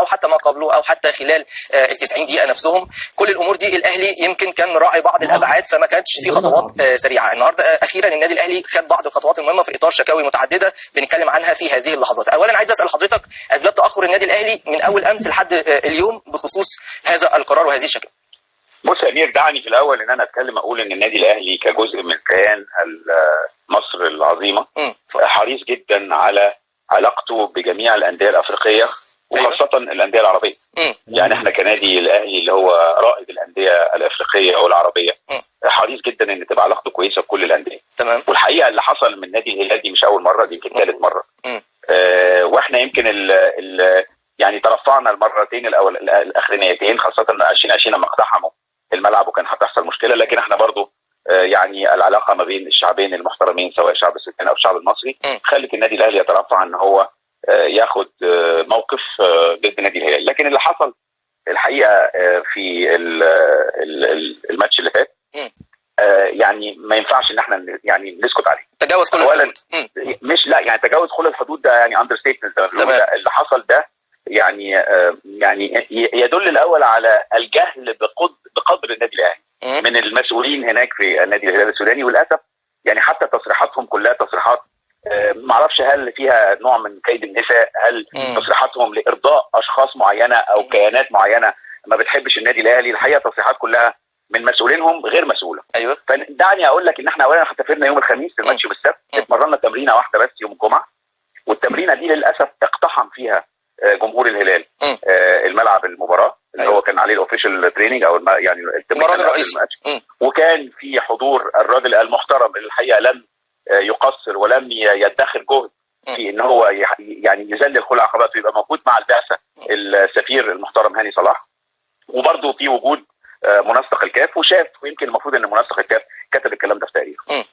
او حتى ما قبله او حتى خلال ال 90 دقيقه نفسهم، كل الامور دي الاهلي يمكن كان مراعي بعض الابعاد، فما كانتش في خطوات سريعه. النهارده اخيرا النادي الاهلي خد بعض الخطوات المهمه في اطار شكاوي متعدده بنتكلم عنها في هذه اللحظات. اولا عايز اسال حضرتك اسباب تاخر النادي الاهلي من اول امس لحد اليوم بخصوص هذا القرار وهذه الشكاوى. بص يا امير، دعني في الاول ان انا اتكلم اقول ان النادي الاهلي كجزء من كيان مصر العظيمه حريص جدا على علاقته بجميع الانديه الافريقيه وخاصه الانديه العربيه. يعني احنا كنادي الاهلي اللي هو رائد الانديه الافريقيه والعربيه حريص جدا ان تبقى علاقته كويسه بكل الانديه. تمام. والحقيقه اللي حصل من نادي الهلال دي مش اول مره، دي يمكن ثالث مره. واحنا يمكن يعني ترفعنا المرتين الاخرانيتين، خاصه 2020 لما اقتحموا الملعب وكان هتحصل مشكله، لكن احنا برضو يعني العلاقه ما بين الشعبين المحترمين سواء الشعب السوداني او الشعب المصري خلت النادي الاهلي يترفع ان هو ياخد موقف ضد نادي الهلال. لكن اللي حصل الحقيقه في الماتش اللي فات يعني ما ينفعش ان احنا يعني نسكت عليه. تجاوز كل الحدود. مش لا يعني تجاوز كل الحدود ده يعني اندر ستيتمنت. اللي حصل ده يعني يدل الاول على الجهل بقدر النادي الاهلي من المسؤولين هناك في النادي الهلال السوداني. وللاسف يعني حتى تصريحاتهم كلها تصريحات ما اعرفش هل فيها نوع من كيد النساء، هل تصريحاتهم لارضاء اشخاص معينه او كيانات معينه ما بتحبش النادي الاهلي. الحقيقه تصريحات كلها من مسؤولينهم غير مسؤوله. ايوه. فدعني اقول لك ان احنا اولا احتفلنا يوم الخميس في الماتش بالسبت، اتمرنا تمرينه واحده بس يوم الجمعه، والتمرينه دي للاسف اقتحم فيها جمهور الهلال الملعب المباراه اللي هو كان عليه الاوفيشال تريننج او يعني التمرين الرئيسي، وكان في حضور الراجل المحترم اللي الحقيقه لم يقصر ولم يدخر جهد في ان هو يعني يذلل كل العقبات ويبقى موجود مع البعثه السفير المحترم هاني صلاح، وبرده في وجود منسق الكاف وشاف، ويمكن المفروض ان منسق الكاف كتب الكلام ده في تاريخه.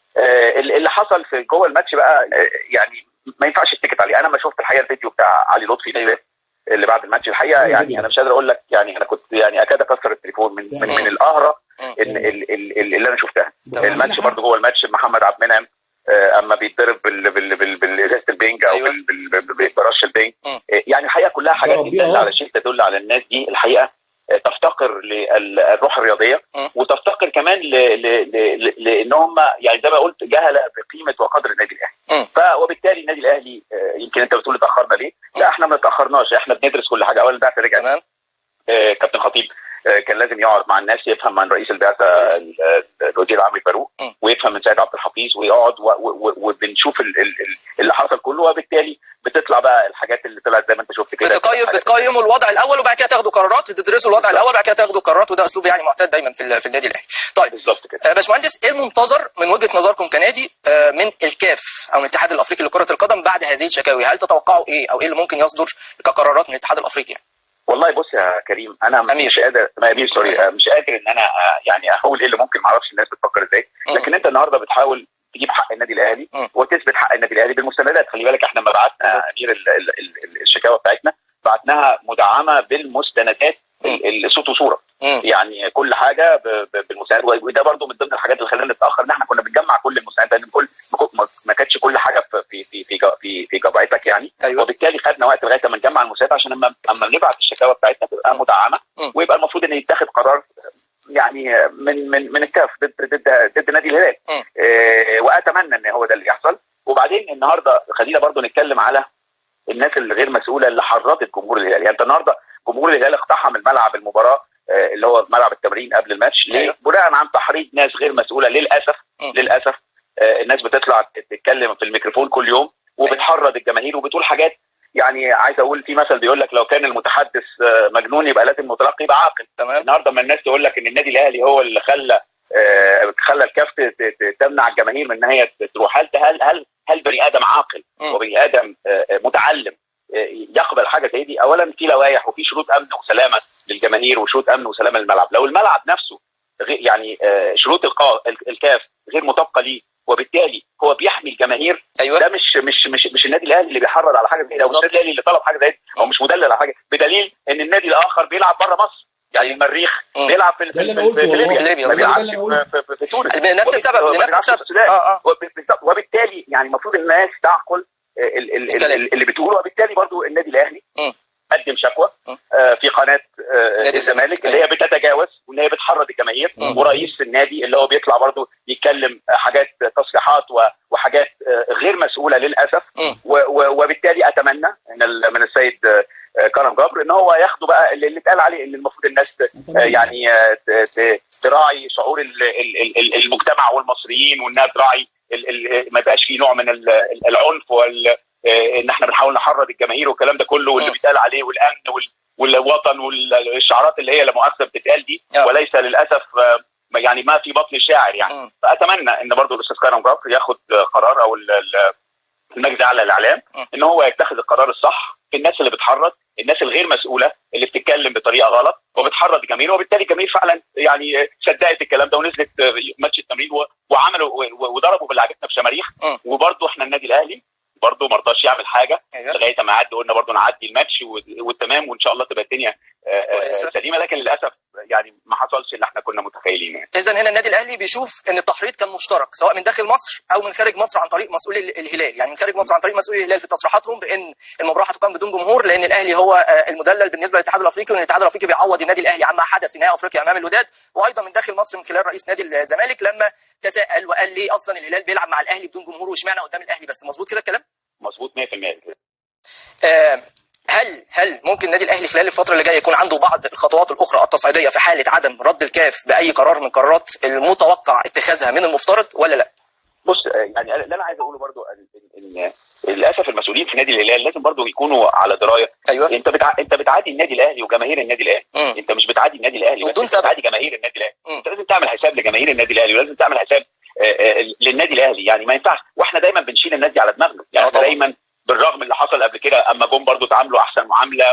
اللي حصل في جوه الماتش بقى يعني ما ينفعش تتكت عليه. انا ما شفت الحقيقه الفيديو بتاع علي لطفي اللي بعد الماتش الحقيقه يعني انا مش قادر اقول لك، يعني انا كنت يعني اكاد اكسر التليفون من القهره اللي انا شفتها. الماتش برضه جوه الماتش محمد عبد المنعم اما بيتضرب بالازازه البنج او برش البنج، يعني الحقيقه كلها حاجات تدل على شيء، تدل على الناس دي الحقيقه تفتقر للروح الرياضيه وتفتقر كمان لان هم يعني زي ما قلت جهله بقيمه وقدر النادي الاهلي. وبالتالي النادي الاهلي يمكن انت بتقول اتاخرنا ليه؟ لا احنا ما اتاخرناش، احنا بندرس كل حاجه. اول بعثه رجعت كابتن خطيب كان لازم يقعد مع الناس يفهم عن رئيس البعثه الوزير عمرو فاروق ويفهم من سيد عبد الحفيظ ويقعد وبنشوف اللي حصل كله، وبالتالي بتطلع بقى الحاجات اللي طلعت زي ما انت شفت كده. بتقيموا الوضع الاول وبعد كده تاخدوا قرارات، تدرسوا الوضع الاول وبعد كده تاخدوا قرارات، وده اسلوب يعني معتاد دايما في النادي الاهلي. طيب بالظبط كده. باشمهندس، ايه المنتظر من وجهه نظركم كنادي من الكاف او من الاتحاد الافريقي لكره القدم بعد هذه الشكاوي؟ هل تتوقعوا ايه او ايه اللي ممكن يصدر كقرارات من الاتحاد الافريقي؟ والله بص يا كريم، انا مش قادر مش قادر ان انا يعني اقول ايه اللي ممكن، ما اعرفش الناس بتفكر ازاي، لكن انت النهارده بتحاول تجيب حق النادي الاهلي وتثبت حق النادي الاهلي بالمستندات. خلي بالك احنا لما بعتنا امير الشكاوى بتاعتنا بعتناها مدعمه بالمستندات الصوت وصوره، يعني كل حاجه بالمستند. وده برضو من ضمن الحاجات اللي خلينا نتاخر، ان احنا كنا بنجمع كل المستندات لان ما كانتش كل حاجه في جبعتك يعني. وبالتالي خدنا وقت لغايه ما نجمع المستندات عشان اما نبعت الشكاوى بتاعتنا تبقى مدعمه، ويبقى المفروض ان يتخذ قرار يعني من الكاف ضد نادي الهلال. واتمنى ان هو ده اللي يحصل. وبعدين النهارده خلينا برضو نتكلم على الناس اللي غير مسؤوله اللي حرضت جمهور الهلال. يعني انت النهارده جمهور الهلال اقتحم الملعب المباراه اللي هو ملعب التمرين قبل الماتش ليه؟ بناء عن تحريض ناس غير مسؤوله. للاسف الناس بتطلع تتكلم في الميكروفون كل يوم وبتحرض الجماهير وبتقول حاجات، يعني عايز اقول في مثل بيقول لك لو كان المتحدث مجنون يبقى لازم المتلقي يبقى عاقل. النهارده لما الناس تقول لك ان النادي الاهلي هو اللي خلى الكاف تمنع الجماهير من ان هي تروح، هل بني ادم عاقل وبني ادم متعلم يقبل حاجه زي دي؟ اولا في لوائح وفي شروط امن وسلامه للجماهير وشروط امن وسلامه للملعب. لو الملعب نفسه يعني شروط الكاف غير مطابقه ليه وبالتالي هو بيحمي الجماهير، ده مش النادي الاهلي اللي بيحرض على حاجه زي ده، او مش النادي الاهلي اللي طلب حاجه زي دي، او مش مدلل على حاجه، بدليل ان النادي الاخر بيلعب بره مصر. يعني المريخ بيلعب في ليبيا، ما بيلعبش في تونس لنفس السبب. وبالتالي يعني المفروض الناس تعقل اللي بتقوله. وبالتالي برضو النادي الاهلي قدم شكوى في قناه نادي الزمالك اللي هي بتتجاوز وان هي بتحرض الجماهير، ورئيس النادي اللي هو بيطلع برضه يتكلم حاجات تصريحات وحاجات غير مسؤوله للاسف. وبالتالي اتمنى ان من السيد كرم جبر ان هو ياخده بقى اللي اتقال عليه، ان المفروض الناس يعني تراعي شعور المجتمع والمصريين، وانها تراعي ما يبقاش في نوع من العنف ان احنا بنحاول نحرض الجماهير والكلام ده كله واللي بيتقال عليه، والامن والوطن والشعارات اللي هي لا مؤاخذه بتتقال دي، وليس للاسف يعني ما في بطن الشاعر يعني. فاتمنى ان برضو الاستاذ كرم جبر ياخد قرار، او المجلس على الاعلام، ان هو يتخذ القرار الصح في الناس اللي بتحرض، الناس الغير مسؤوله اللي بتتكلم بطريقه غلط وبتحرض الجماهير، وبالتالي الجماهير فعلا يعني صدقت الكلام ده ونزلت ماتش التمرين وعملوا وضربوا بالعجلة بشماريخ. وبرضه احنا النادي الاهلي برضه ما رضاش يعمل حاجه لغايه ما عدى، قلنا برضه نعدي الماتش والتمام وان شاء الله تبقى الدنيا سليمه، لكن للاسف يعني ما حصلش اللي احنا كنا متخيلينه يعني. اذا هنا النادي الاهلي بيشوف ان التحريض كان مشترك سواء من داخل مصر او من خارج مصر عن طريق مسؤولي الهلال، يعني من خارج مصر عن طريق مسؤولي الهلال في تصريحاتهم بان المباراه هتقام بدون جمهور، لان الاهلي هو المدلل بالنسبه للاتحاد الافريقي، وان الاتحاد الافريقي بيعوض النادي الاهلي عما حدث في نهائي افريقيا امام الوداد. وايضا من داخل مصر من خلال رئيس نادي الزمالك لما تساءل وقال ليه اصلا الهلال بيلعب مع الاهلي بدون جمهور واشمعنى قدام الاهلي بس. مظبوط كده الكلام؟ مظبوط 100%. هل ممكن النادي الاهلي خلال الفتره اللي جايه يكون عنده بعض الخطوات الاخرى التصعيديه في حاله عدم رد الكاف باي قرار من قرارات المتوقع اتخاذها من المفترض ولا لا؟ بص يعني اللي انا عايز اقوله برضو ان للاسف المسؤولين في نادي الهلال لازم برضو يكونوا على درايه. أيوة. انت بتعادي النادي الاهلي وجماهير النادي الاهلي. انت مش بتعادي النادي الاهلي بس، انت بتعادي جماهير النادي الاهلي. انت لازم تعمل حساب لجماهير النادي الاهلي، ولازم تعمل حساب للنادي الاهلي. يعني ما ينفعش واحنا دايما بنشيل الناس دي على دماغنا، يعني دايما بالرغم من اللي حصل قبل كده اما جم برضو تعاملوا احسن معامله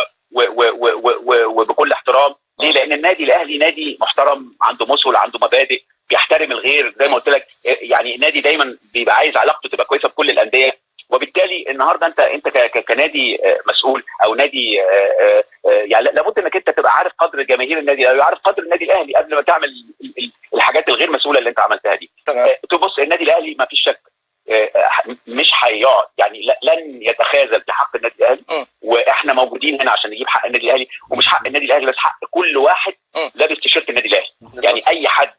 وبكل احترام. ليه؟ لان النادي الاهلي نادي محترم، عنده مسؤول، عنده مبادئ، بيحترم الغير زي ما قلت لك. يعني النادي دايما بيبقى عايز علاقته تبقى كويسه بكل الانديه، وبالتالي النهارده انت كنادي مسؤول او نادي يعني لابد انك انت تبقى عارف قدر جماهير النادي الاهلي وعارف قدر النادي الاهلي قبل ما تعمل الحاجات الغير مسؤوله اللي انت عملتها دي. تبص النادي الاهلي ما فيش شك مش هيقعد، يعني لن يتخاذل في حق النادي الاهلي، واحنا موجودين هنا عشان نجيب حق النادي الاهلي، ومش حق النادي الاهلي بس، حق كل واحد لابس تيشيرت النادي الاهلي. يعني اي حد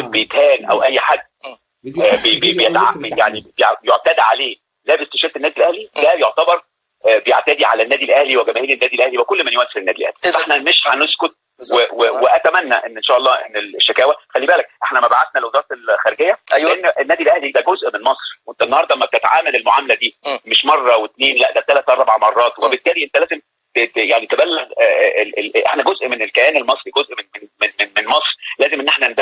بيتهان او اي حد يعني يعتدى عليه لابس تيشيرت النادي الاهلي، ده يعتبر بيعتدي على النادي الاهلي وجماهير النادي الاهلي وكل من يمثل النادي الاهلي. فاحنا مش هنسكت، واتمنى ان شاء الله ان الشكاوى، خلي بالك احنا ما بعتنا لوزاره الخارجيه. أيوة. لان النادي الاهلي ده جزء من مصر، وانت النهارده لما بتتعامل المعامله دي مش مره واثنين، لا ده 3 4 مرات، وبالتالي انت لازم يعني تبلغ احنا جزء من الكيان المصري، جزء من مصر. لازم ان احنا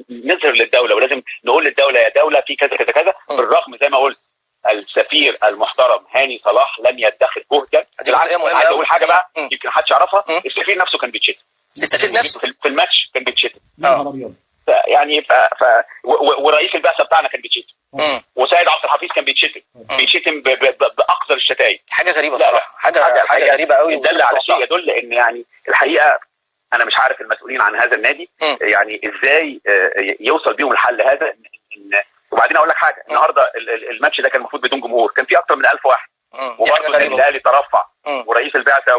نظهر للدوله، ولازم نقول للدوله يا دوله في كذا كذا كذا. بالرغم زي ما قلت السفير المحترم هاني صلاح لن يدخر جهدا. عايز اقول حاجه بقى يمكن محدش يعرفها، السفير نفسه كان بيتشتم. السفير نفسه في الماتش كان بيتشتم. يعني ورئيس البعثه بتاعنا كان بيتشتم، وسيد عبد الحفيظ كان بيتشتم باقذر الشتايم. حاجه غريبه بصراحه، حاجه غريبه قوي. يدل على شيء يدل ان يعني الحقيقه انا مش عارف المسؤولين عن هذا النادي يعني ازاي يوصل بيهم الحل هذا. وبعدين اقول لك حاجه، النهارده الماتش ده كان المفروض بدون جمهور، كان في اكتر من 1000 واحد، وبرضه النادي الاهلي ترفع، ورئيس البعثه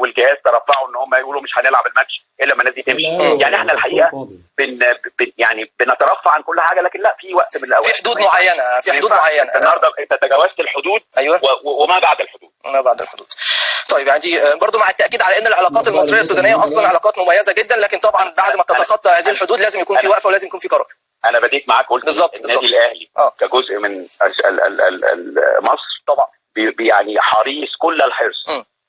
والجهاز ترفعوا ان هم يقولوا مش هنلعب الماتش الا لما الناس دي تمشي. يعني احنا الحقيقه يعني بنترفع عن كل حاجه، لكن لا، في وقت من الاوقات في حدود معينه، في حدود معينه. النهارده انت تجاوزت الحدود. أيوة. وما بعد الحدود. ما بعد الحدود. طيب يعني دي برضو مع التاكيد على ان العلاقات المصريه السودانيه اصلا علاقات مميزه جدا، لكن طبعا بعد ما تتخطى هذه الحدود لازم يكون في وقفه ولازم يكون في قرار. انا بديت معاك قلت النادي الاهلي كجزء من مصر طبعا يعني حريص كل الحرص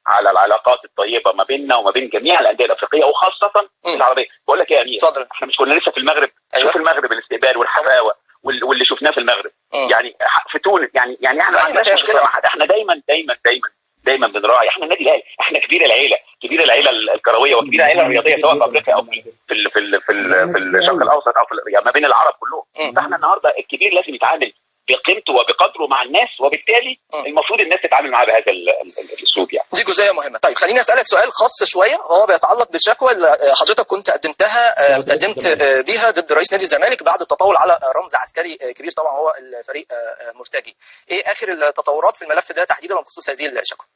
على العلاقات الطيبه ما بيننا وما بين جميع الانديه الافريقيه وخاصه العربيه. بقول لك ايه يا امير، احنا مش كنا لسه في المغرب؟ شوف المغرب الاستقبال والحفاوه واللي شفناه في المغرب. يعني في تونس، يعني احنا ما عندناش مشكله مع حد، احنا دايما بنراعي. احنا النادي الاهلي، احنا كبير العيله الكرويه وكبير العيله الرياضيه، سواء في افريقيا او في الشرق الاوسط او يعني ما بين العرب كلهم. فاحنا النهارده الكبير لازم يتعامل بقيمته وبقدره مع الناس، وبالتالي المفروض الناس تتعامل معاه بهذا الاسلوب. يعني دي جزئيه مهمه. طيب خليني اسالك سؤال خاص شويه، وهو بيتعلق بالشكوى اللي حضرتك كنت قدمت بيها ضد رئيس نادي الزمالك بعد التطاول على رمز عسكري كبير، طبعا هو الفريق مرتجي. ايه اخر التطورات في الملف ده تحديدا بخصوص هذه الشكوى؟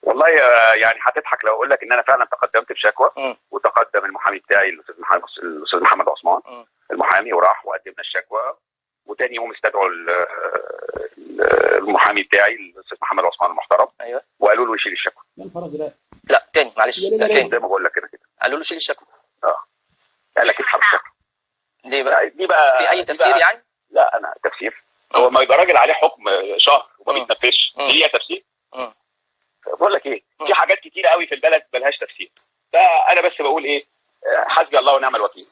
والله يعني هتضحك لو اقول لك ان انا فعلا تقدمت بشكوى، وتقدم المحامي بتاعي الاستاذ محمد عثمان المحامي، وراح وقدمنا الشكوى، وتاني يوم استدعوا المحامي بتاعي الاستاذ محمد عثمان المحترم. ايوه. وقالوا له يشيل الشكوى. لا تاني معلش، لا تاني زي ما بقول لك كده قالوا له شيل الشكوى. قال لك اسحب الشكوى. ليه بقى؟ دي بقى في اي تفسير يعني؟ لا انا تفسير هو ما يبقى راجل عليه حكم شهر وما بيتنفذش دي ليها تفسير؟ بقول لك ايه، في حاجات كتيره قوي في البلد ملهاش تفسير. فانا بس بقول ايه، حسبي الله ونعم الوكيل.